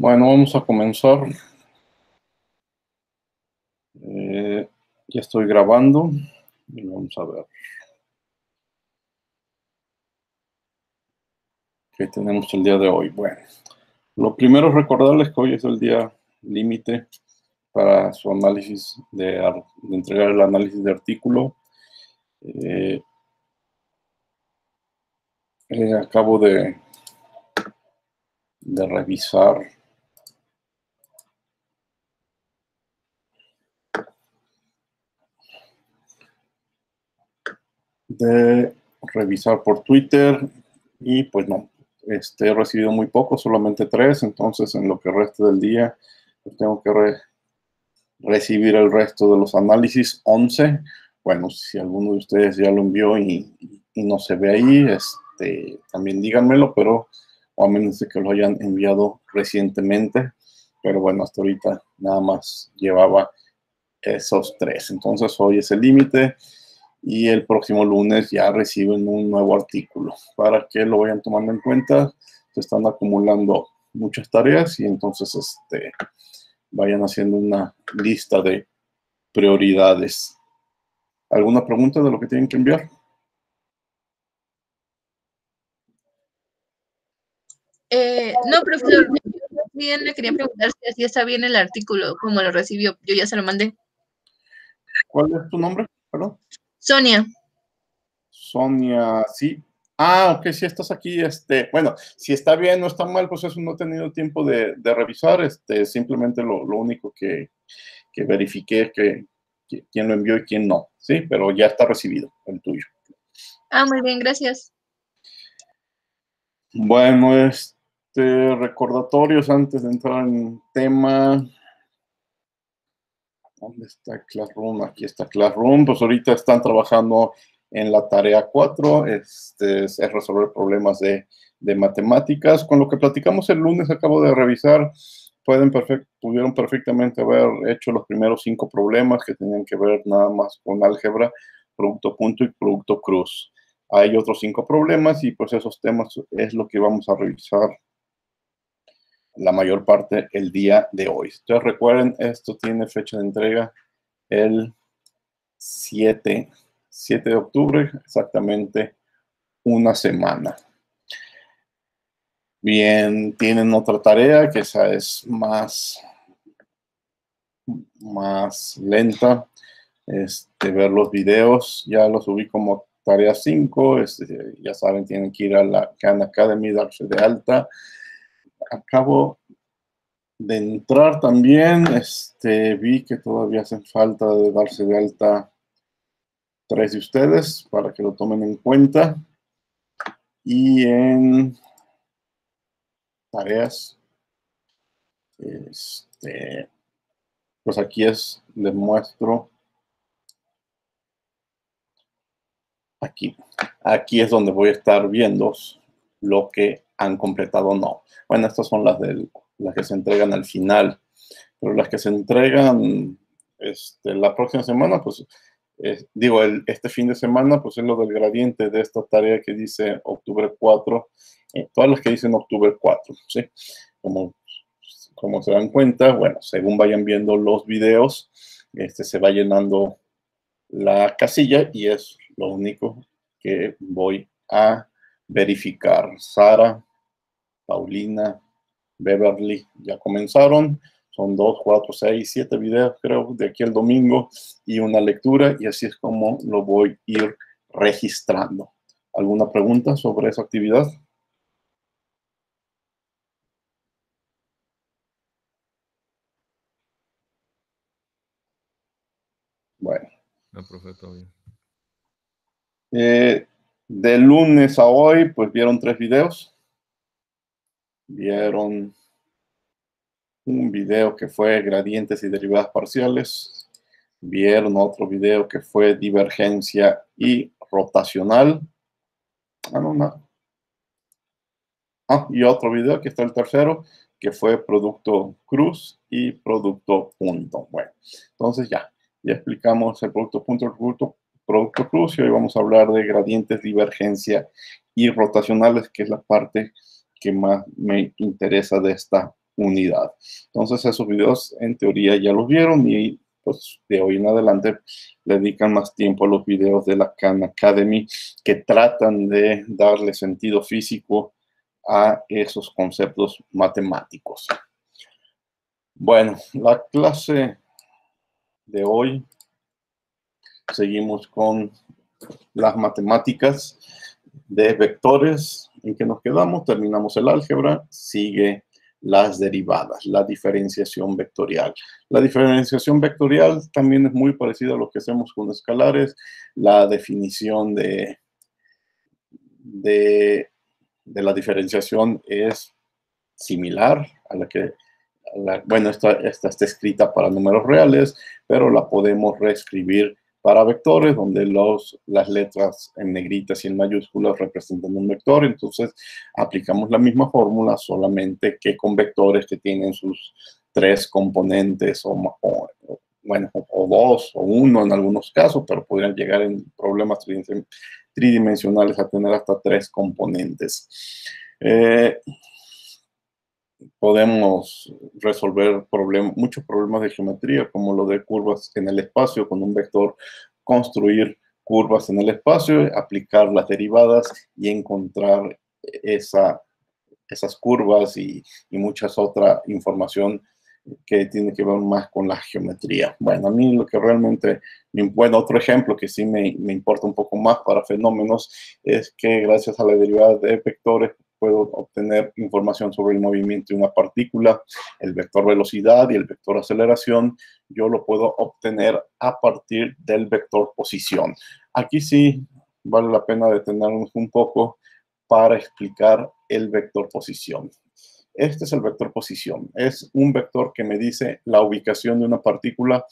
Bueno, vamos a comenzar. Ya estoy grabando y vamos a ver qué tenemos el día de hoy. Bueno, lo primero es recordarles que hoy es el día límite para su análisis de entregar el análisis de artículo. Acabo de revisar por Twitter y pues no, he recibido muy poco, solamente 3, entonces en lo que resta del día pues tengo que recibir el resto de los análisis, 11. Bueno, si alguno de ustedes ya lo envió y no se ve ahí, también díganmelo, pero o a menos de que lo hayan enviado recientemente. Pero bueno, hasta ahorita nada más llevaba esos 3. Entonces hoy es el límite y el próximo lunes ya reciben un nuevo artículo. Para que lo vayan tomando en cuenta, se están acumulando muchas tareas y entonces vayan haciendo una lista de prioridades. ¿Alguna pregunta de lo que tienen que enviar? No, profesor, bien le quería preguntar si así está bien el artículo, como lo recibió. Yo ya se lo mandé. ¿Cuál es tu nombre? Perdón. Sonia. Sonia, sí. Ah, ok, si estás aquí, bueno, si está bien o está mal, pues eso no he tenido tiempo de revisar, simplemente lo único que verifiqué que quién lo envió y quién no, sí, pero ya está recibido el tuyo. Ah, muy bien, gracias. Bueno, recordatorios antes de entrar en tema. ¿Dónde está Classroom? Aquí está Classroom. Pues ahorita están trabajando en la tarea 4, es resolver problemas de matemáticas. Con lo que platicamos el lunes, acabo de revisar, pudieron perfectamente haber hecho los primeros 5 problemas que tenían que ver nada más con álgebra, producto punto y producto cruz. Hay otros 5 problemas y pues esos temas es lo que vamos a revisar la mayor parte el día de hoy. Ustedes recuerden, esto tiene fecha de entrega el 7 de octubre, exactamente una semana. Bien, tienen otra tarea que esa es más lenta. Ver los videos, ya los subí como tarea 5, ya saben, tienen que ir a la Khan Academy, darse de alta. Acabo de entrar también, vi que todavía hacen falta de darse de alta 3 de ustedes para que lo tomen en cuenta. Y en tareas, pues aquí les muestro, aquí es donde voy a estar viendo lo que han completado o no. Bueno, estas son las que se entregan al final, pero las que se entregan la próxima semana, pues digo, este fin de semana, pues es lo del gradiente de esta tarea que dice octubre 4, todas las que dicen octubre 4, ¿sí? Como se dan cuenta, bueno, según vayan viendo los videos, se va llenando la casilla y es lo único que voy a verificar. Sara, Paulina, Beverly ya comenzaron. Son 2, 4, 6, 7 videos, creo, de aquí el domingo y una lectura, y así es como lo voy a ir registrando. ¿Alguna pregunta sobre esa actividad? Bueno. No, profe, todo bien. De lunes a hoy, pues vieron 3 videos. Vieron un video que fue gradientes y derivadas parciales. Vieron otro video que fue divergencia y rotacional. Y otro video, que está el tercero, que fue producto cruz y producto punto. Bueno, entonces ya explicamos el producto punto, el producto cruz, y hoy vamos a hablar de gradientes, divergencia y rotacionales, que es la parte que más me interesa de esta unidad. Entonces esos videos en teoría ya los vieron y pues de hoy en adelante le dedican más tiempo a los videos de la Khan Academy que tratan de darle sentido físico a esos conceptos matemáticos. Bueno, la clase de hoy seguimos con las matemáticas de vectores. ¿En que nos quedamos? Terminamos el álgebra, sigue las derivadas, la diferenciación vectorial. La diferenciación vectorial también es muy parecida a lo que hacemos con escalares. La definición de la diferenciación es similar a la que, bueno, esta está escrita para números reales, pero la podemos reescribir para vectores, donde las letras en negritas y en mayúsculas representan un vector. Entonces, aplicamos la misma fórmula, solamente que con vectores que tienen sus 3 componentes, bueno, o 2 o 1 en algunos casos, pero podrían llegar en problemas tridimensionales a tener hasta 3 componentes. Podemos resolver muchos problemas de geometría, como lo de curvas en el espacio, con un vector, construir curvas en el espacio, aplicar las derivadas y encontrar esas curvas y muchas otra información que tiene que ver más con la geometría. Bueno, a mí lo que realmente, bueno, otro ejemplo que sí me importa un poco más para fenómenos es que gracias a la derivada de vectores puedo obtener información sobre el movimiento de una partícula, el vector velocidad y el vector aceleración. Yo lo puedo obtener a partir del vector posición. Aquí sí vale la pena detenernos un poco para explicar el vector posición. Este es el vector posición. Es un vector que me dice la ubicación de una partícula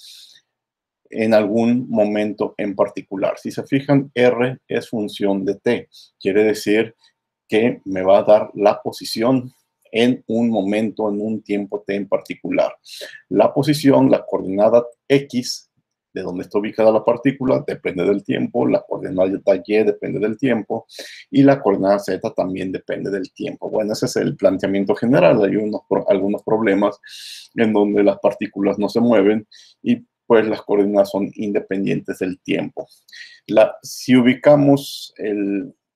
en algún momento en particular. Si se fijan, R es función de t. Quiere decir que me va a dar la posición en un momento, en un tiempo t en particular. La posición, la coordenada x, de donde está ubicada la partícula, depende del tiempo, la coordenada y depende del tiempo, y la coordenada z también depende del tiempo. Bueno, ese es el planteamiento general. Hay algunos problemas en donde las partículas no se mueven y pues las coordenadas son independientes del tiempo. Si ubicamos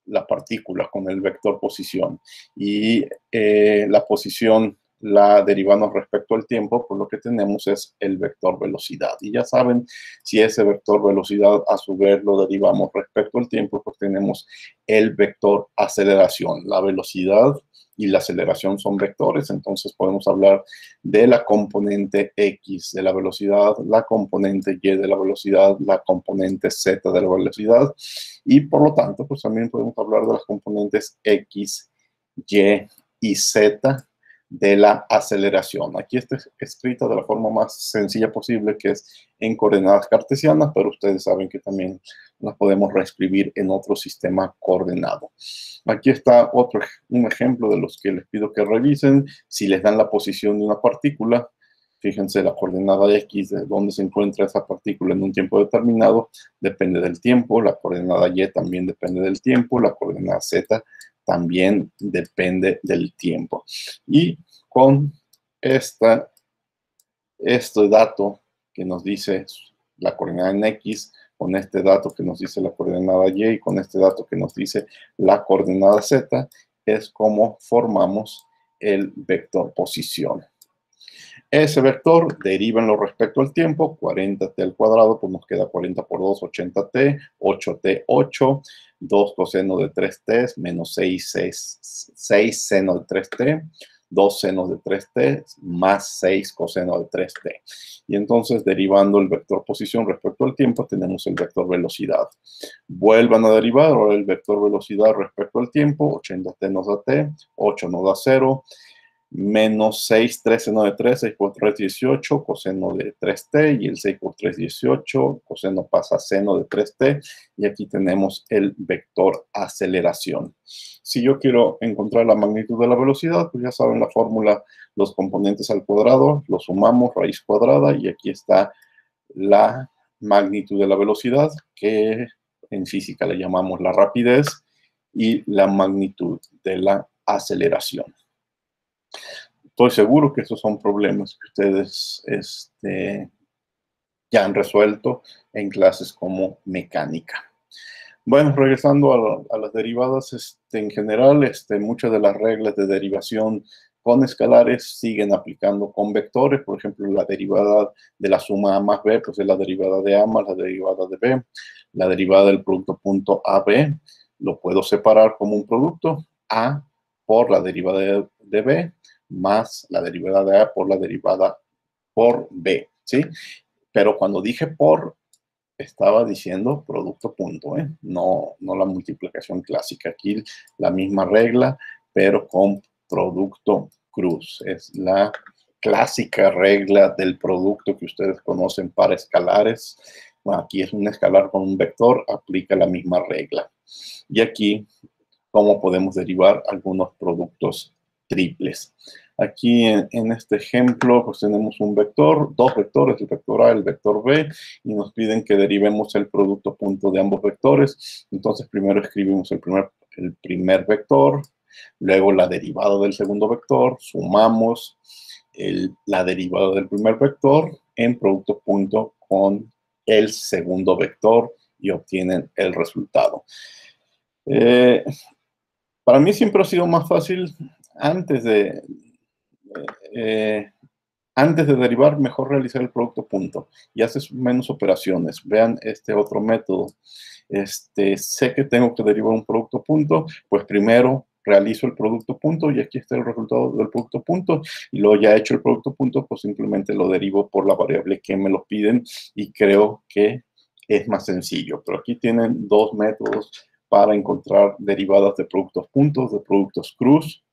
la partícula con el vector posición y la posición la derivamos respecto al tiempo, pues lo que tenemos es el vector velocidad. Y ya saben, si ese vector velocidad a su vez lo derivamos respecto al tiempo, pues tenemos el vector aceleración. La velocidad y la aceleración son vectores, entonces podemos hablar de la componente x de la velocidad, la componente y de la velocidad, la componente z de la velocidad, y por lo tanto, pues también podemos hablar de las componentes x, y z de la aceleración. Aquí está escrita de la forma más sencilla posible, que es en coordenadas cartesianas, pero ustedes saben que también las podemos reescribir en otro sistema coordenado. Aquí está un ejemplo de los que les pido que revisen. Si les dan la posición de una partícula, fíjense, la coordenada x, de dónde se encuentra esa partícula en un tiempo determinado, depende del tiempo. La coordenada y también depende del tiempo. La coordenada z también depende del tiempo. Y con este dato que nos dice la coordenada en x, con este dato que nos dice la coordenada y con este dato que nos dice la coordenada z, es como formamos el vector posición. Ese vector, derívenlo respecto al tiempo, 40t al cuadrado, pues nos queda 40 por 2, 80t, 8t, 8, 2 coseno de 3t, menos 6 seno de 3t, 2 senos de 3t, más 6 coseno de 3t. Y entonces, derivando el vector posición respecto al tiempo, tenemos el vector velocidad. Vuelvan a derivar ahora el vector velocidad respecto al tiempo, 80t nos da t, 8 nos da 0, menos 6, 3 seno de 3, 6 por 3, 18, coseno de 3t, y el 6 por 3, 18, coseno pasa a seno de 3t, y aquí tenemos el vector aceleración. Si yo quiero encontrar la magnitud de la velocidad, pues ya saben la fórmula, los componentes al cuadrado, los sumamos, raíz cuadrada, y aquí está la magnitud de la velocidad, que en física le llamamos la rapidez, y la magnitud de la aceleración. Estoy seguro que esos son problemas que ustedes ya han resuelto en clases como mecánica. Bueno, regresando a las derivadas, en general, muchas de las reglas de derivación con escalares siguen aplicando con vectores. Por ejemplo, la derivada de la suma A más B, pues es la derivada de A más la derivada de B. La derivada del producto punto AB lo puedo separar como un producto A por la derivada de B más la derivada de A por la derivada por B, ¿sí? Pero cuando dije por, estaba diciendo producto punto, no la multiplicación clásica. Aquí la misma regla, pero con producto cruz. Es la clásica regla del producto que ustedes conocen para escalares. Bueno, aquí es un escalar con un vector, aplica la misma regla. Y aquí, cómo podemos derivar algunos productos triples. Aquí en este ejemplo, pues tenemos un vector, dos vectores, el vector A y el vector B, y nos piden que derivemos el producto punto de ambos vectores. Entonces, primero escribimos el primer vector, luego la derivada del segundo vector, sumamos la derivada del primer vector en producto punto con el segundo vector y obtienen el resultado. Para mí siempre ha sido más fácil antes de derivar, mejor realizar el producto punto y haces menos operaciones. Vean este otro método. Sé que tengo que derivar un producto punto, pues primero realizo el producto punto y aquí está el resultado del producto punto, y luego ya hecho el producto punto, pues simplemente lo derivo por la variable que me lo piden y creo que es más sencillo. Pero aquí tienen dos métodos para encontrar derivadas de productos puntos, de productos cruz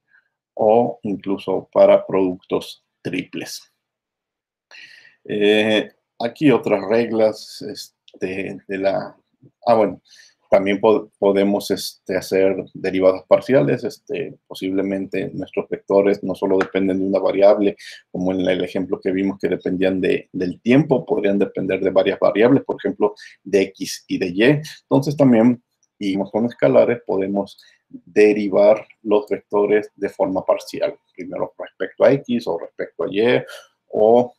o incluso para productos triples. Aquí otras reglas bueno, también podemos hacer derivadas parciales. Posiblemente nuestros vectores no solo dependen de una variable, como en el ejemplo que vimos que dependían del tiempo, podrían depender de varias variables, por ejemplo, de X y de Y. Entonces también, y con escalares, podemos derivar los vectores de forma parcial. Primero respecto a X o respecto a Y, o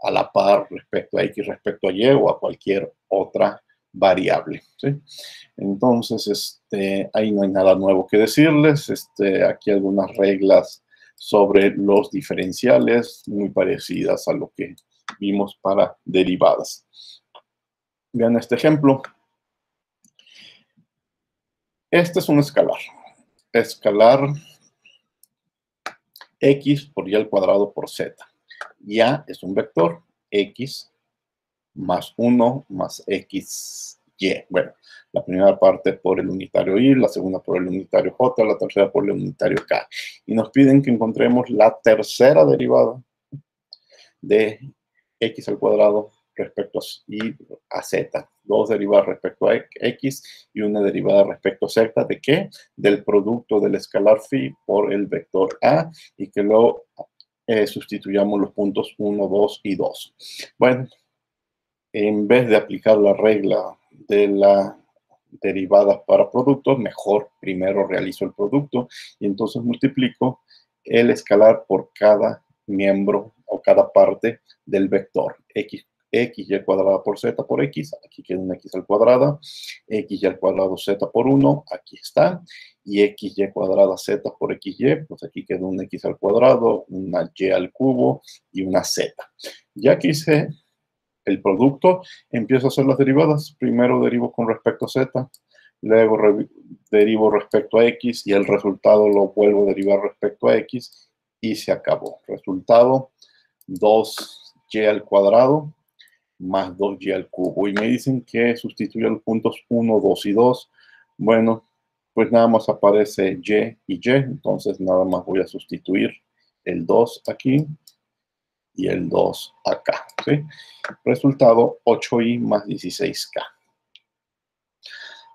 a la par respecto a X, respecto a Y, o a cualquier otra variable, ¿sí? Entonces, ahí no hay nada nuevo que decirles. Aquí algunas reglas sobre los diferenciales muy parecidas a lo que vimos para derivadas. Vean este ejemplo. Este es un escalar. Escalar X por Y al cuadrado por Z. Ya es un vector, X más 1 más XY. Bueno, la primera parte por el unitario Y, la segunda por el unitario J, la tercera por el unitario K. Y nos piden que encontremos la tercera derivada de X al cuadrado respecto a Z. Dos derivadas respecto a X y una derivada respecto a Z. ¿De qué? Del producto del escalar phi por el vector A, y que luego sustituyamos los puntos 1, 2 y 2. Bueno, en vez de aplicar la regla de la derivada para productos, mejor primero realizo el producto y entonces multiplico el escalar por cada miembro o cada parte del vector. XY cuadrada por Z por X, aquí queda un X al cuadrado, XY al cuadrado Z por 1, aquí está, y XY cuadrada Z por XY, pues aquí queda un X al cuadrado, una Y al cubo y una Z. Ya que hice el producto, empiezo a hacer las derivadas. Primero derivo con respecto a Z, luego derivo respecto a X y el resultado lo vuelvo a derivar respecto a X y se acabó. Resultado, 2Y al cuadrado más 2Y al cubo. Y me dicen que sustituyo los puntos 1, 2 y 2. Bueno, pues nada más aparece Y y Y, entonces nada más voy a sustituir el 2 aquí y el 2 acá, ¿sí? Resultado, 8i más 16k.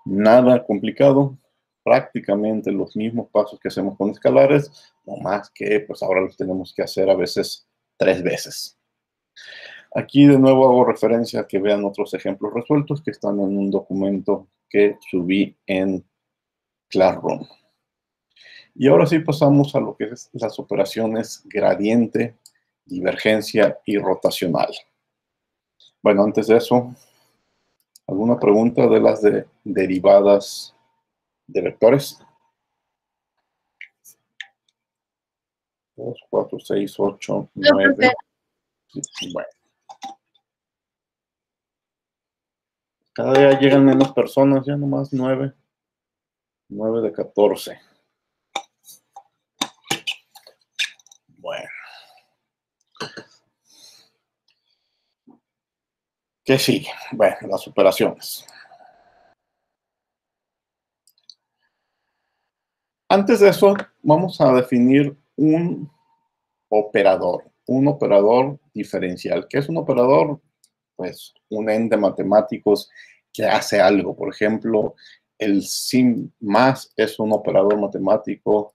Nada complicado, prácticamente los mismos pasos que hacemos con escalares, no más que pues ahora los tenemos que hacer a veces 3 veces. Aquí de nuevo hago referencia a que vean otros ejemplos resueltos que están en un documento que subí en Classroom. Y ahora sí pasamos a lo que es las operaciones gradiente, divergencia y rotacional. Bueno, antes de eso, ¿alguna pregunta de las derivadas de vectores? 2, 4, 6, 8, No, 9. profe. Bueno, cada día llegan menos personas, ya nomás 9. 9 de 14. Bueno. ¿Qué sigue? Bueno, las operaciones. Antes de eso, vamos a definir un operador diferencial. ¿Qué es un operador? Pues un ente matemáticos que hace algo. Por ejemplo, el sin más es un operador matemático,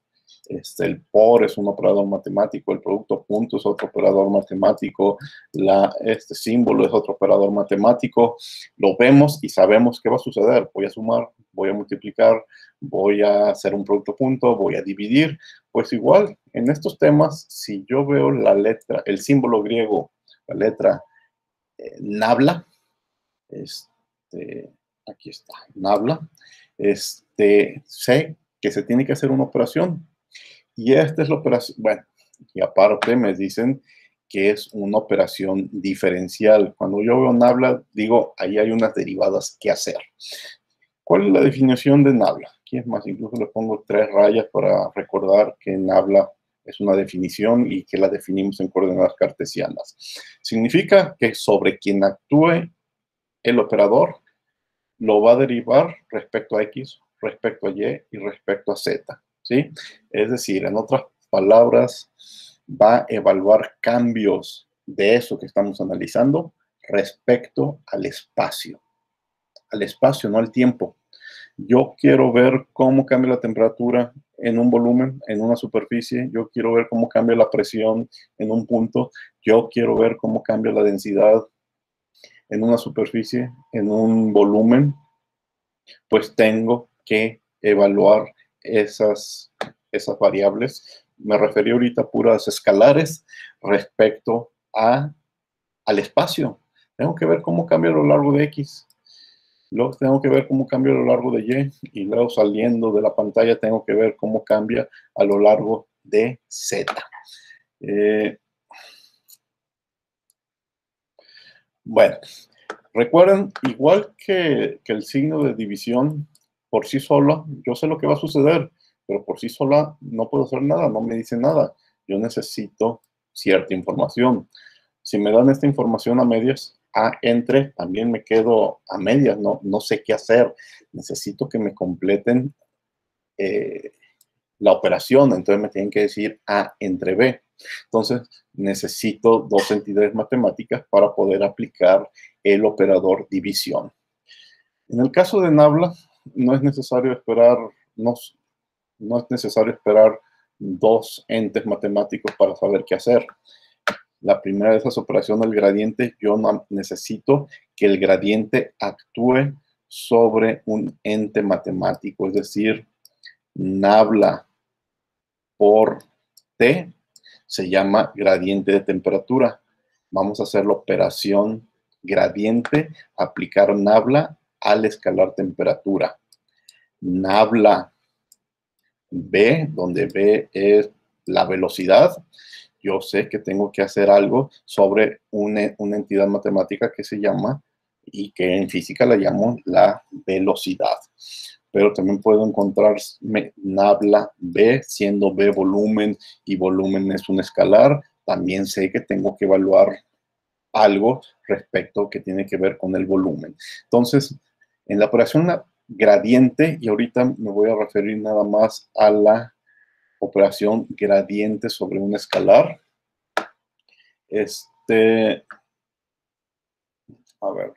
el por es un operador matemático, el producto punto es otro operador matemático, este símbolo es otro operador matemático. Lo vemos y sabemos qué va a suceder. Voy a sumar, voy a multiplicar, voy a hacer un producto punto, voy a dividir. Pues igual, en estos temas, si yo veo la letra, el símbolo griego, la letra Nabla, aquí está, Nabla, sé que se tiene que hacer una operación. Y esta es la operación, bueno, y aparte me dicen que es una operación diferencial. Cuando yo veo Nabla, digo, ahí hay unas derivadas que hacer. ¿Cuál es la definición de Nabla? Aquí es más, incluso le pongo 3 rayas para recordar que Nabla es una definición y que la definimos en coordenadas cartesianas. Significa que sobre quien actúe el operador lo va a derivar respecto a X, respecto a Y y respecto a Z, ¿sí? Es decir, en otras palabras, va a evaluar cambios de eso que estamos analizando respecto al espacio, no al tiempo. Yo quiero ver cómo cambia la temperatura en un volumen, en una superficie. Yo quiero ver cómo cambia la presión en un punto. Yo quiero ver cómo cambia la densidad en una superficie, en un volumen. Pues tengo que evaluar esas variables. Me referí ahorita a puras escalares respecto al espacio. Tengo que ver cómo cambia a lo largo de X. Luego tengo que ver cómo cambia a lo largo de Y. Y luego saliendo de la pantalla tengo que ver cómo cambia a lo largo de Z. Bueno, recuerden, igual que el signo de división, por sí sola, yo sé lo que va a suceder, pero por sí sola no puedo hacer nada, no me dice nada. Yo necesito cierta información. Si me dan esta información a medias, entre, también me quedo a medias, no sé qué hacer. Necesito que me completen la operación, entonces me tienen que decir A entre B. Entonces, necesito dos entidades matemáticas para poder aplicar el operador división. En el caso de Nabla, no es necesario esperar, no es necesario esperar dos entes matemáticos para saber qué hacer. La primera de esas operaciones, el gradiente, yo necesito que el gradiente actúe sobre un ente matemático, es decir, Nabla por T se llama gradiente de temperatura. Vamos a hacer la operación gradiente, aplicar Nabla al escalar temperatura. Nabla B, donde B es la velocidad. Yo sé que tengo que hacer algo sobre una entidad matemática que se llama, y que en física la llamo la velocidad. Pero también puedo encontrarme Nabla B, siendo B volumen y volumen es un escalar. También sé que tengo que evaluar algo respecto que tiene que ver con el volumen. Entonces, en la operación gradiente, y ahorita me voy a referir nada más a la operación gradiente sobre un escalar. A ver,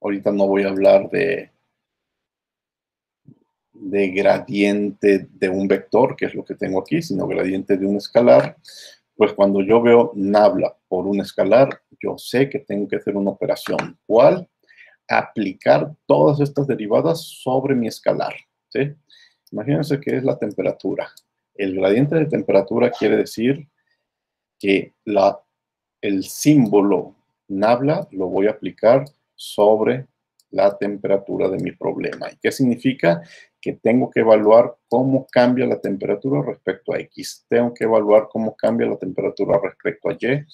ahorita no voy a hablar de gradiente de un vector, que es lo que tengo aquí, sino gradiente de un escalar. Pues cuando yo veo Nabla por un escalar, yo sé que tengo que hacer una operación. ¿Cuál? Aplicar todas estas derivadas sobre mi escalar, ¿sí? Imagínense que es la temperatura. El gradiente de temperatura quiere decir que el símbolo nabla lo voy a aplicar sobre la temperatura de mi problema. ¿Y qué significa? Que tengo que evaluar cómo cambia la temperatura respecto a X. Tengo que evaluar cómo cambia la temperatura respecto a Y.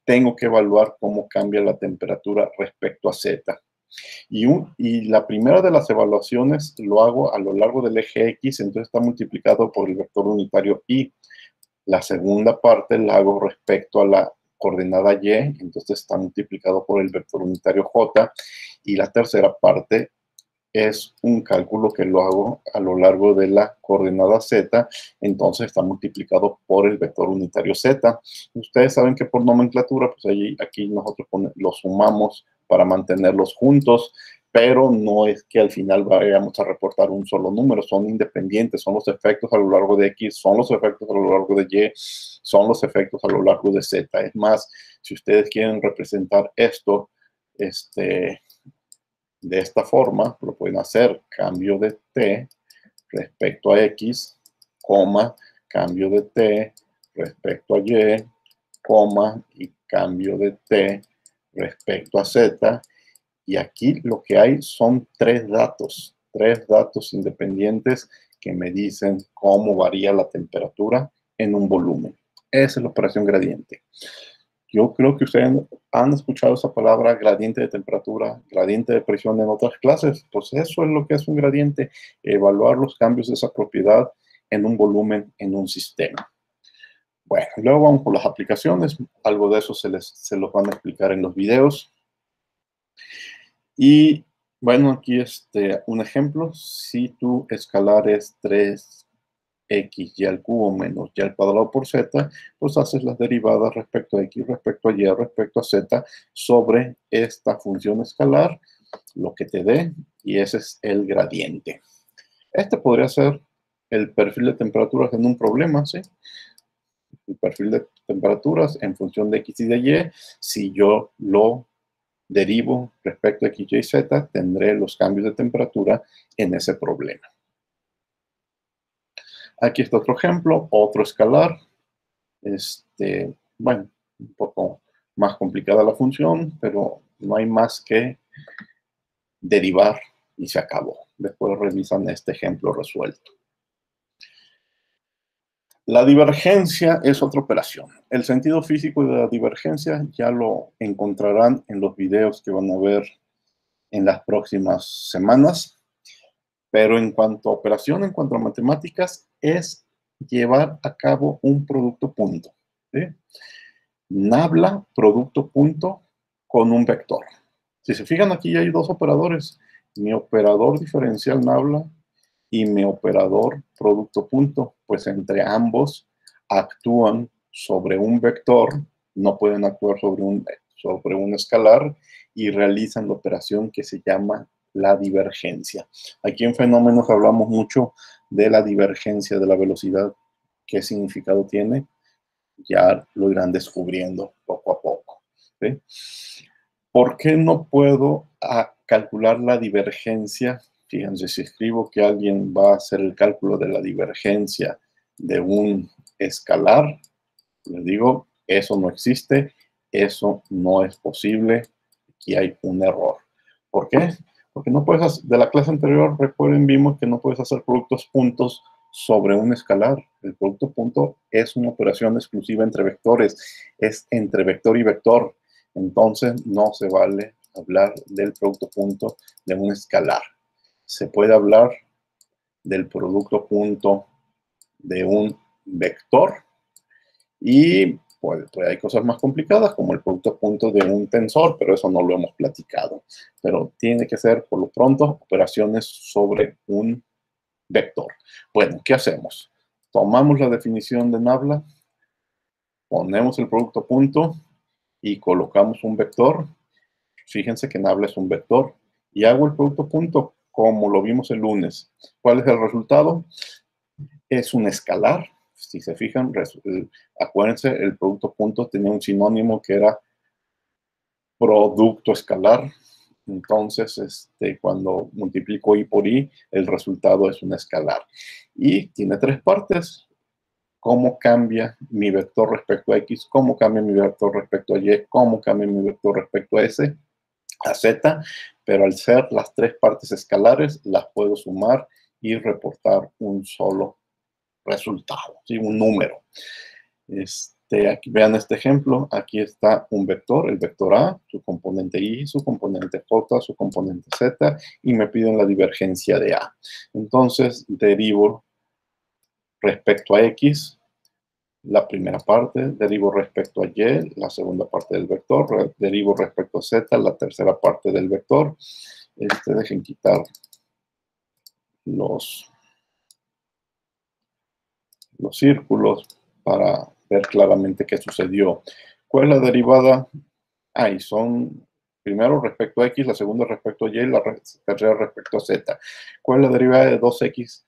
Tengo que evaluar cómo cambia la temperatura respecto a Z. Y la primera de las evaluaciones lo hago a lo largo del eje X, entonces está multiplicado por el vector unitario Y. La segunda parte la hago respecto a la coordenada Y, entonces está multiplicado por el vector unitario J. Y la tercera parte es un cálculo que lo hago a lo largo de la coordenada Z, entonces está multiplicado por el vector unitario Z. Ustedes saben que por nomenclatura, pues aquí nosotros los sumamos para mantenerlos juntos, pero no es que al final vayamos a reportar un solo número, son independientes, son los efectos a lo largo de X, son los efectos a lo largo de Y, son los efectos a lo largo de Z. Es más, si ustedes quieren representar esto, de esta forma, lo pueden hacer cambio de t respecto a x, coma, cambio de t respecto a y, coma, y cambio de t respecto a z. Y aquí lo que hay son tres datos independientes que me dicen cómo varía la temperatura en un volumen. Esa es la operación gradiente. Yo creo que ustedes han escuchado esa palabra gradiente de temperatura, gradiente de presión en otras clases. Pues eso es lo que es un gradiente, evaluar los cambios de esa propiedad en un volumen, en un sistema. Bueno, luego vamos con las aplicaciones. Algo de eso se los van a explicar en los videos. Y bueno, aquí un ejemplo. Si tu escalar es 3x y al cubo menos y al cuadrado por z, pues haces las derivadas respecto a x, respecto a y, respecto a z, sobre esta función escalar, lo que te dé, y ese es el gradiente. Este podría ser el perfil de temperaturas en un problema, ¿sí? El perfil de temperaturas en función de x y de y, si yo lo derivo respecto a x, y, z, tendré los cambios de temperatura en ese problema. Aquí está otro ejemplo, otro escalar. Bueno, un poco más complicada la función, pero no hay más que derivar y se acabó. Después revisan este ejemplo resuelto. La divergencia es otra operación. El sentido físico de la divergencia ya lo encontrarán en los videos que van a ver en las próximas semanas. Pero en cuanto a operación, en cuanto a matemáticas, es llevar a cabo un producto punto. ¿Sí? Nabla producto punto con un vector. Si se fijan, aquí hay dos operadores. Mi operador diferencial nabla y mi operador producto punto. Pues entre ambos actúan sobre un vector, no pueden actuar sobre un escalar, y realizan la operación que se llama la divergencia. Aquí en fenómenos hablamos mucho de la divergencia de la velocidad. ¿Qué significado tiene? Ya lo irán descubriendo poco a poco. ¿Sí? ¿Por qué no puedo calcular la divergencia? Fíjense, si escribo que alguien va a hacer el cálculo de la divergencia de un escalar, les digo, eso no existe, eso no es posible, aquí hay un error. ¿Por qué? Porque no puedes hacer, de la clase anterior, recuerden, vimos que no puedes hacer productos puntos sobre un escalar. El producto punto es una operación exclusiva entre vectores, es entre vector y vector. Entonces no se vale hablar del producto punto de un escalar. Se puede hablar del producto punto de un vector, y pues hay cosas más complicadas como el producto punto de un tensor, pero eso no lo hemos platicado. Pero tiene que ser, por lo pronto, operaciones sobre un vector. Bueno, ¿qué hacemos? Tomamos la definición de nabla, ponemos el producto punto y colocamos un vector. Fíjense que nabla es un vector. Y hago el producto punto como lo vimos el lunes. ¿Cuál es el resultado? Es un escalar. Si se fijan, acuérdense, el producto punto tenía un sinónimo que era producto escalar. Entonces, cuando multiplico i por i, el resultado es un escalar. Y tiene tres partes. cómo cambia mi vector respecto a X, cómo cambia mi vector respecto a Y, cómo cambia mi vector respecto a S, a Z, pero al ser las tres partes escalares, las puedo sumar y reportar un solo resultado, ¿sí? Un número. Aquí vean este ejemplo, aquí está un vector, el vector A, su componente Y, su componente J, su componente Z, y me piden la divergencia de A. Entonces, derivo respecto a X, la primera parte, derivo respecto a Y, la segunda parte del vector, derivo respecto a Z, la tercera parte del vector. Dejen quitar los círculos para ver claramente qué sucedió. ¿Cuál es la derivada? Ahí son primero respecto a X, la segunda respecto a Y, la tercera respecto a Z. ¿Cuál es la derivada de 2X?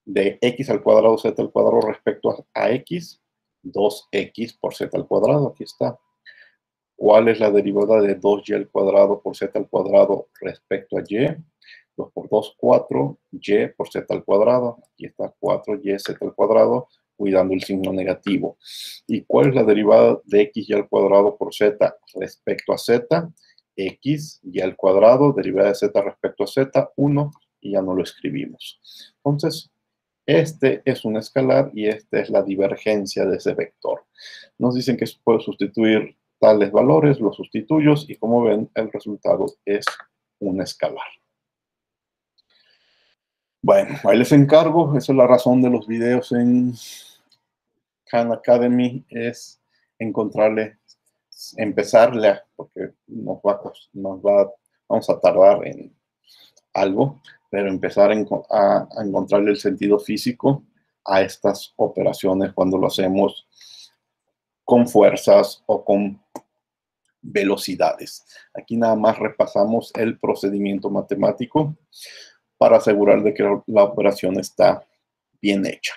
De X al cuadrado, Z al cuadrado respecto a X, 2X por Z al cuadrado, aquí está. ¿Cuál es la derivada de 2Y al cuadrado por Z al cuadrado respecto a Y? 2 por 2, 4, Y por Z al cuadrado. Aquí está 4Y Z al cuadrado, cuidando el signo negativo. ¿Y cuál es la derivada de X y al cuadrado por Z respecto a Z? X y al cuadrado, derivada de Z respecto a Z, 1, y ya no lo escribimos. Entonces, este es un escalar y esta es la divergencia de ese vector. Nos dicen que se puede sustituir tales valores, los sustituyo y como ven, el resultado es un escalar. Bueno, ahí les encargo, esa es la razón de los videos en Khan Academy, es empezarle, porque vamos a tardar en algo, pero empezar a encontrarle el sentido físico a estas operaciones cuando lo hacemos con fuerzas o con velocidades. Aquí nada más repasamos el procedimiento matemático para asegurar de que la operación está bien hecha.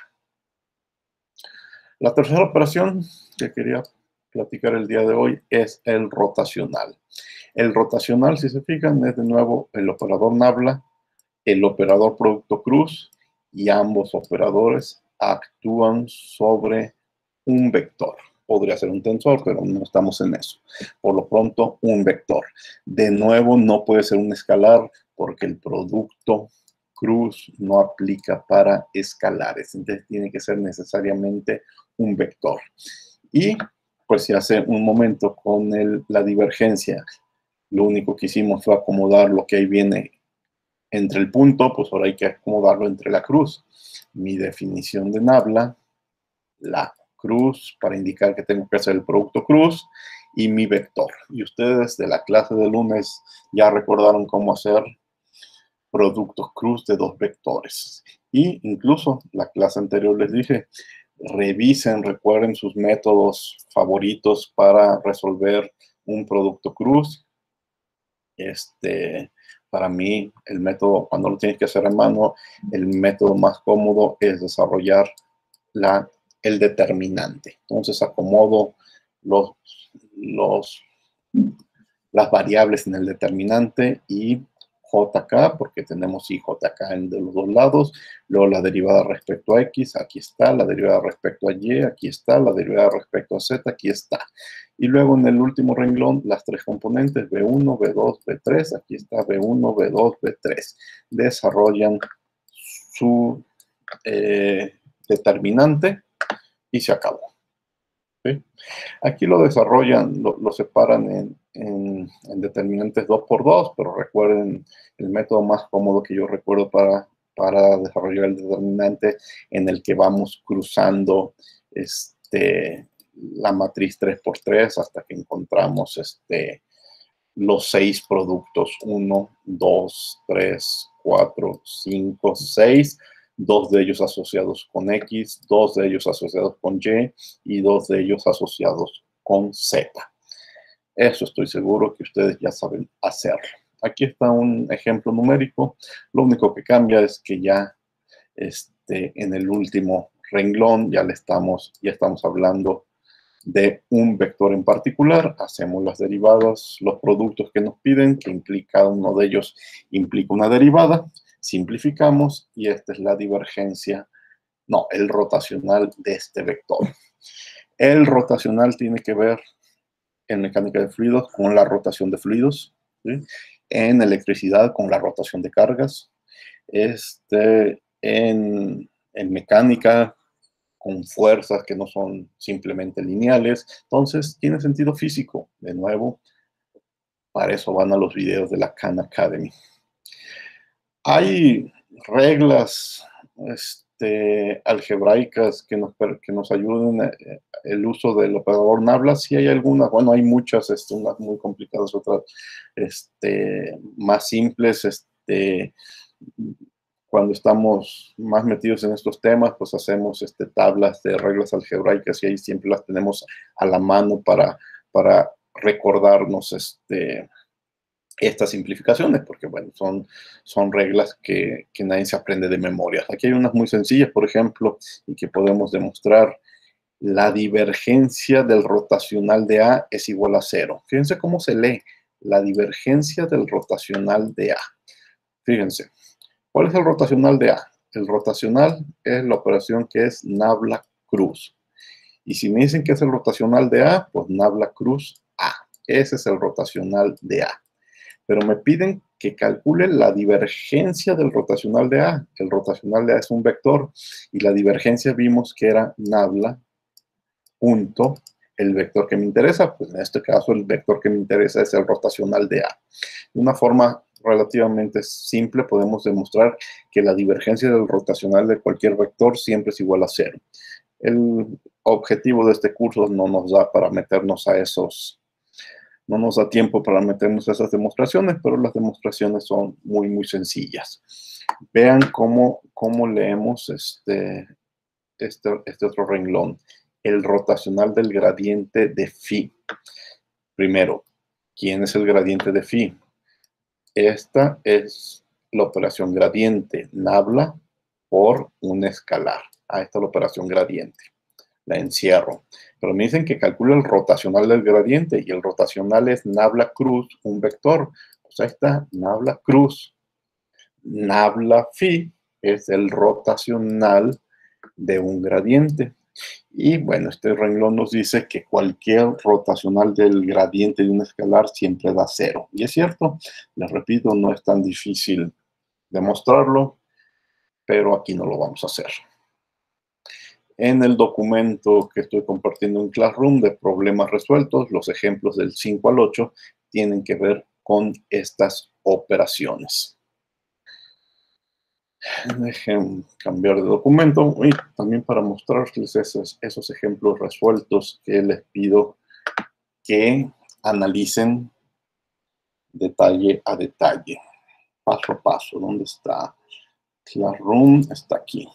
La tercera operación que quería platicar el día de hoy es el rotacional. El rotacional, si se fijan, es de nuevo el operador nabla, el operador producto cruz, y ambos operadores actúan sobre un vector. Podría ser un tensor, pero no estamos en eso. Por lo pronto, un vector. De nuevo, no puede ser un escalar porque el producto cruz no aplica para escalares. Entonces, tiene que ser necesariamente un vector. Y, pues, si hace un momento con la divergencia, lo único que hicimos fue acomodar lo que ahí viene entre el punto, pues ahora hay que acomodarlo entre la cruz. Mi definición de nabla, la cruz para indicar que tengo que hacer el producto cruz y mi vector. Y ustedes de la clase de lunes ya recordaron cómo hacer productos cruz de dos vectores. Y incluso la clase anterior les dije, recuerden sus métodos favoritos para resolver un producto cruz. Para mí, el método, cuando lo tienes que hacer en mano, el método más cómodo es desarrollar el determinante. Entonces, acomodo las variables en el determinante y JK, porque tenemos IJK de los dos lados, luego la derivada respecto a X, aquí está, la derivada respecto a Y, aquí está, la derivada respecto a Z, aquí está. Y luego en el último renglón, las tres componentes, B1, B2, B3, aquí está B1, B2, B3. Desarrollan su determinante y se acabó. ¿Sí? Aquí lo desarrollan, lo separan en determinantes 2×2, pero recuerden el método más cómodo que yo recuerdo para desarrollar el determinante en el que vamos cruzando la matriz 3×3 hasta que encontramos los 6 productos, 1, 2, 3, 4, 5, 6, 2 de ellos asociados con X, 2 de ellos asociados con Y y 2 de ellos asociados con Z. Eso estoy seguro que ustedes ya saben hacerlo. Aquí está un ejemplo numérico. Lo único que cambia es que ya en el último renglón ya estamos hablando de un vector en particular. Hacemos las derivadas, los productos que nos piden, que cada uno de ellos implica una derivada. Simplificamos y esta es la divergencia No, el rotacional de este vector. El rotacional tiene que ver en mecánica de fluidos con la rotación de fluidos, ¿sí? En electricidad con la rotación de cargas, en mecánica con fuerzas que no son simplemente lineales. Entonces, tiene sentido físico. De nuevo, para eso van a los videos de la Khan Academy. Hay reglas algebraicas que nos ayuden el uso del operador Nabla. Sí hay algunas, bueno, hay muchas, unas muy complicadas, otras más simples. Cuando estamos más metidos en estos temas, pues hacemos tablas de reglas algebraicas y ahí siempre las tenemos a la mano para recordarnos estas simplificaciones, porque bueno, son reglas que nadie se aprende de memoria. Aquí hay unas muy sencillas, por ejemplo, y que podemos demostrar. La divergencia del rotacional de A es igual a 0. Fíjense cómo se lee la divergencia del rotacional de A. Fíjense, ¿cuál es el rotacional de A? El rotacional es la operación que es Nabla-Cruz. Y si me dicen que es el rotacional de A, pues Nabla-Cruz A. Ese es el rotacional de A. Pero me piden que calcule la divergencia del rotacional de A. El rotacional de A es un vector y la divergencia vimos que era Nabla punto el vector que me interesa. Pues en este caso el vector que me interesa es el rotacional de A. De una forma relativamente simple podemos demostrar que la divergencia del rotacional de cualquier vector siempre es igual a 0. El objetivo de este curso no nos da para meternos a esos... No nos da tiempo para meternos a esas demostraciones, pero las demostraciones son muy, muy sencillas. Vean cómo leemos este otro renglón. El rotacional del gradiente de phi. Primero, ¿quién es el gradiente de phi? Esta es la operación gradiente, Nabla por un escalar. Ahí está la operación gradiente. La encierro. Pero me dicen que calcula el rotacional del gradiente y el rotacional es Nabla cruz, un vector. Pues ahí está, Nabla cruz. Nabla phi es el rotacional de un gradiente. Y bueno, este renglón nos dice que cualquier rotacional del gradiente de un escalar siempre da 0. Y es cierto, les repito, no es tan difícil demostrarlo, pero aquí no lo vamos a hacer. En el documento que estoy compartiendo en Classroom de problemas resueltos, los ejemplos del 5 al 8 tienen que ver con estas operaciones. Dejen cambiar de documento y también para mostrarles esos ejemplos resueltos que les pido que analicen detalle a detalle, paso a paso. ¿Dónde está? Classroom está aquí.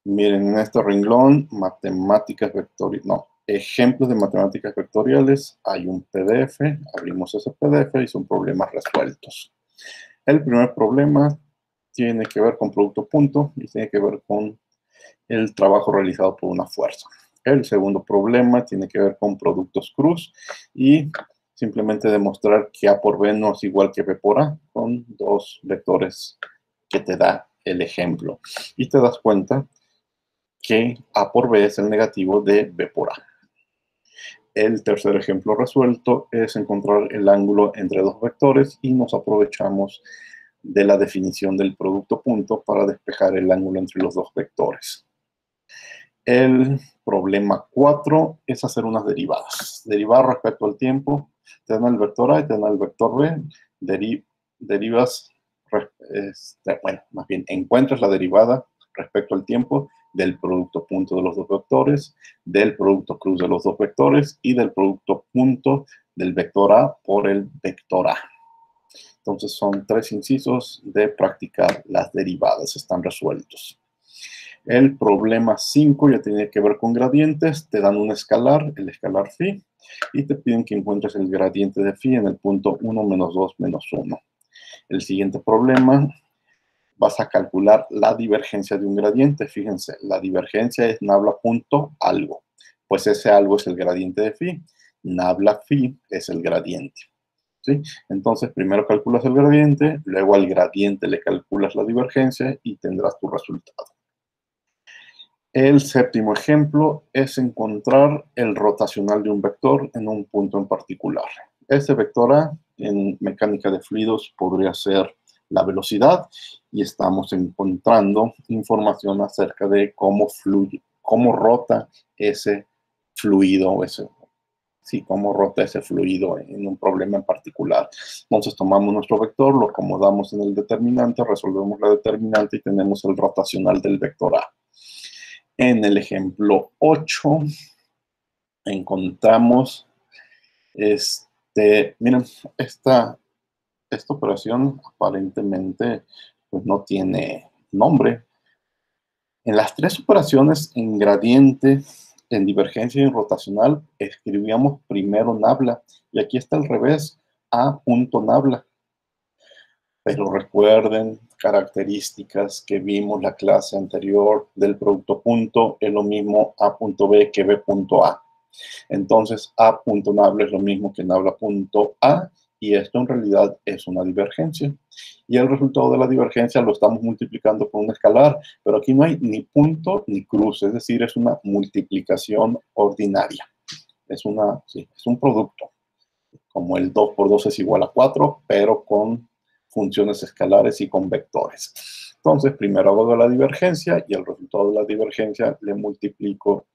Miren, en este renglón, matemáticas vectoriales, no, ejemplos de matemáticas vectoriales, hay un PDF, abrimos ese PDF y son problemas resueltos. El primer problema tiene que ver con producto punto y tiene que ver con el trabajo realizado por una fuerza. El segundo problema tiene que ver con productos cruz y simplemente demostrar que A por B no es igual que B por A con dos vectores que te da el ejemplo. Y te das cuenta que A por B es el negativo de B por A. El tercer ejemplo resuelto es encontrar el ángulo entre dos vectores y nos aprovechamos de la definición del producto punto para despejar el ángulo entre los dos vectores. El problema 4 es hacer unas derivadas. Derivar respecto al tiempo. Te dan el vector A y te dan el vector B. Derivas, bueno, más bien encuentras la derivada respecto al tiempo del producto punto de los dos vectores, del producto cruz de los dos vectores y del producto punto del vector A por el vector A. Entonces son 3 incisos de practicar las derivadas, están resueltos. El problema 5 ya tiene que ver con gradientes, te dan un escalar, el escalar phi, y te piden que encuentres el gradiente de phi en el punto 1, menos 2, menos 1. El siguiente problema, vas a calcular la divergencia de un gradiente. Fíjense, la divergencia es nabla punto algo, pues ese algo es el gradiente de phi, nabla phi es el gradiente. ¿Sí? Entonces, primero calculas el gradiente, luego al gradiente le calculas la divergencia y tendrás tu resultado. El séptimo ejemplo es encontrar el rotacional de un vector en un punto en particular. Este vector A en mecánica de fluidos podría ser la velocidad y estamos encontrando información acerca de cómo fluye, cómo rota ese fluido, cómo rota ese fluido en un problema en particular. Entonces tomamos nuestro vector, lo acomodamos en el determinante, resolvemos la determinante y tenemos el rotacional del vector A. En el ejemplo 8 encontramos, miren, esta operación aparentemente pues, no tiene nombre. En las tres operaciones en gradiente, en divergencia y en rotacional, escribíamos primero nabla. Y aquí está al revés, A punto nabla. Pero recuerden características que vimos la clase anterior del producto punto, es lo mismo A punto B que B punto A. Entonces, A punto nabla es lo mismo que nabla punto A, y esto en realidad es una divergencia. Y el resultado de la divergencia lo estamos multiplicando por un escalar, pero aquí no hay ni punto ni cruz, es decir, es una multiplicación ordinaria. Es un producto, como el 2 por 2 es igual a 4, pero con funciones escalares y con vectores. Entonces, primero hago la divergencia y el resultado de la divergencia le multiplico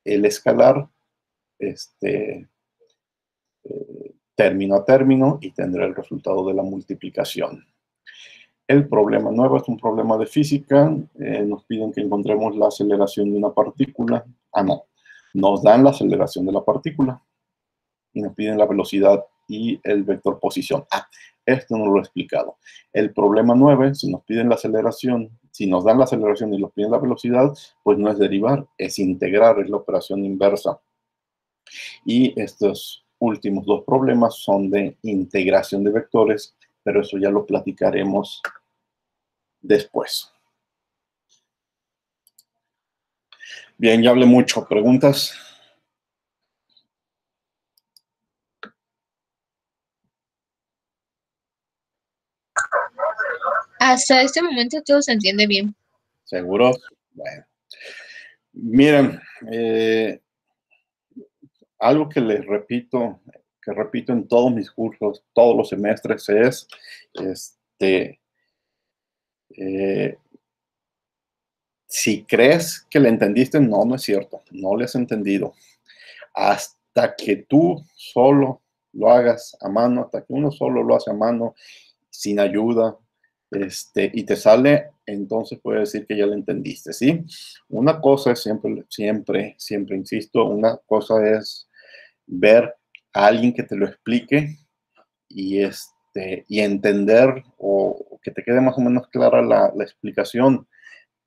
el escalar término a término y tendré el resultado de la multiplicación. El problema nuevo es un problema de física. Nos piden que encontremos la aceleración de una partícula. No. Nos dan la aceleración de la partícula y nos piden la velocidad y el vector posición. Esto no lo he explicado. El problema 9, si nos piden la aceleración, si nos dan la aceleración y nos piden la velocidad, pues no es derivar, es integrar, es la operación inversa. Y estos últimos dos problemas son de integración de vectores, pero eso ya lo platicaremos después. Bien, ya hablé mucho. ¿Preguntas? Hasta este momento todo se entiende bien. ¿Seguro? Bueno. Miren, algo que les repito, en todos mis cursos, todos los semestres, es si crees que le entendiste, no es cierto, no le has entendido. Hasta que tú solo lo hagas a mano, hasta que uno solo lo hace a mano, sin ayuda, y te sale, entonces puede decir que ya lo entendiste, ¿sí? Una cosa es siempre insisto, una cosa es ver a alguien que te lo explique y entender o que te quede más o menos clara la explicación,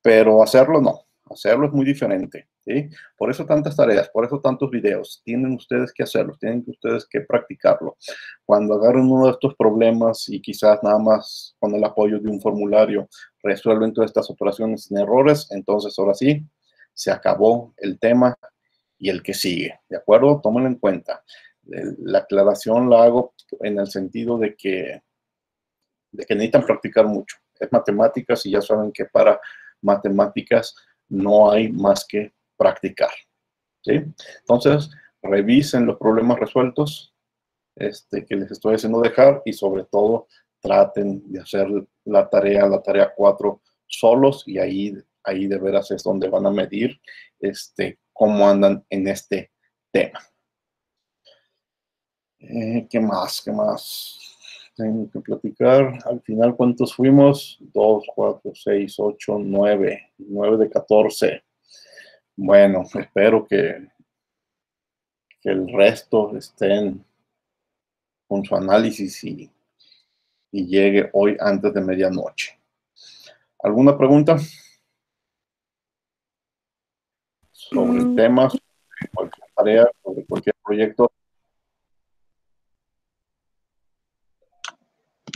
pero hacerlo no, hacerlo es muy diferente, ¿sí? Por eso tantas tareas, por eso tantos videos, tienen ustedes que hacerlos, tienen ustedes que practicarlo. Cuando agarren uno de estos problemas y quizás nada más con el apoyo de un formulario resuelven todas estas operaciones sin errores, entonces ahora sí, se acabó el tema y el que sigue, ¿de acuerdo? Tómenlo en cuenta. La aclaración la hago en el sentido de que necesitan practicar mucho. Es matemáticas y ya saben que para matemáticas no hay más que practicar, ¿sí? Entonces, revisen los problemas resueltos que les estoy haciendo dejar y sobre todo traten de hacer la tarea 4 solos y ahí de veras es donde van a medir cómo andan en este tema. ¿Qué más? Tengo que platicar. Al final, ¿cuántos fuimos? 2, 4, 6, 8, 9. 9 de 14. Bueno, espero que el resto estén con su análisis y llegue hoy antes de medianoche. ¿Alguna pregunta? Sobre el tema, sobre cualquier tarea, sobre cualquier proyecto.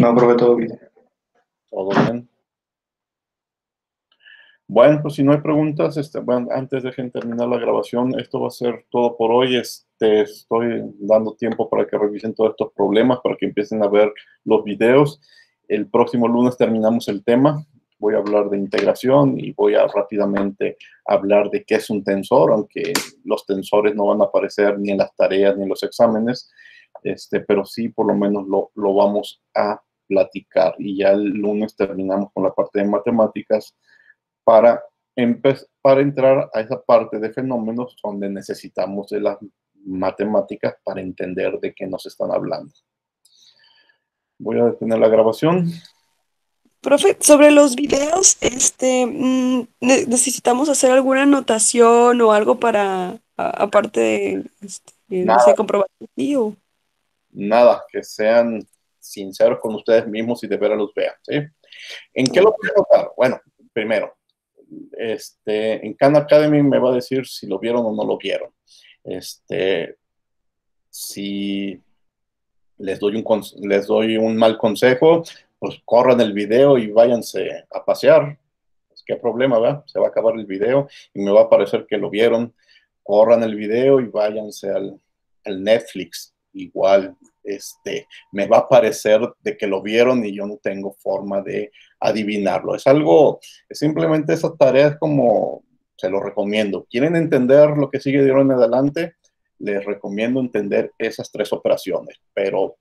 No, creo que todo bien. ¿Todo bien? Bueno, pues si no hay preguntas, bueno, antes dejen terminar la grabación. Esto va a ser todo por hoy. Estoy dando tiempo para que revisen todos estos problemas, para que empiecen a ver los videos. El próximo lunes terminamos el tema. voy a hablar de integración y voy a rápidamente hablar de qué es un tensor, aunque los tensores no van a aparecer ni en las tareas ni en los exámenes, pero sí por lo menos lo vamos a platicar. Y ya el lunes terminamos con la parte de matemáticas para entrar a esa parte de fenómenos donde necesitamos de las matemáticas para entender de qué nos están hablando. Voy a detener la grabación. Profe, sobre los videos, necesitamos hacer alguna anotación o algo para, aparte de, no sé, Nada, comprobar sí, o nada, que sean sinceros con ustedes mismos y de veras los vean, ¿sí? ¿En qué lo o- voy a notar? Bueno, primero, en Khan Academy me va a decir si lo vieron o no lo vieron. Si les doy un mal consejo, pues corran el video y váyanse a pasear. Pues, ¿qué problema, va? Se va a acabar el video y me va a parecer que lo vieron. Corran el video y váyanse al Netflix. Igual, me va a parecer de que lo vieron y yo no tengo forma de adivinarlo. Es simplemente esa tarea, es como, se lo recomiendo. ¿Quieren entender lo que sigue de ahora en adelante? Les recomiendo entender esas 3 operaciones, pero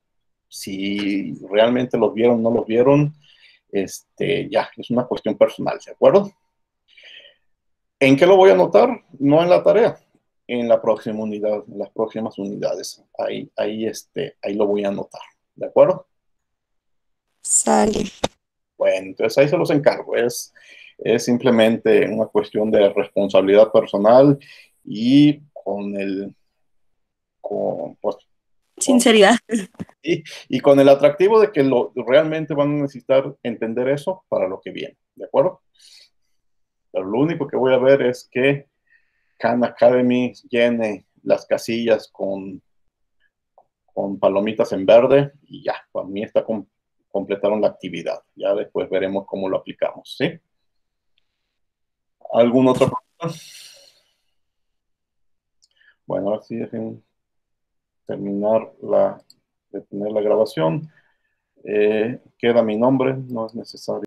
si realmente los vieron o no los vieron, ya, es una cuestión personal, ¿de acuerdo? ¿En qué lo voy a anotar? No en la tarea, en la próxima unidad, en las próximas unidades. Ahí lo voy a anotar, ¿de acuerdo? sale. Bueno, entonces ahí se los encargo. Es simplemente una cuestión de responsabilidad personal y pues, Sinceridad. y con el atractivo de que realmente van a necesitar entender eso para lo que viene, ¿de acuerdo? Pero lo único que voy a ver es que Khan Academy llene las casillas con palomitas en verde y ya, para mí completaron la actividad. Ya después veremos cómo lo aplicamos, ¿sí? ¿Algún otro? Bueno, ahora sí dejen de tener la grabación. Queda mi nombre, no es necesario.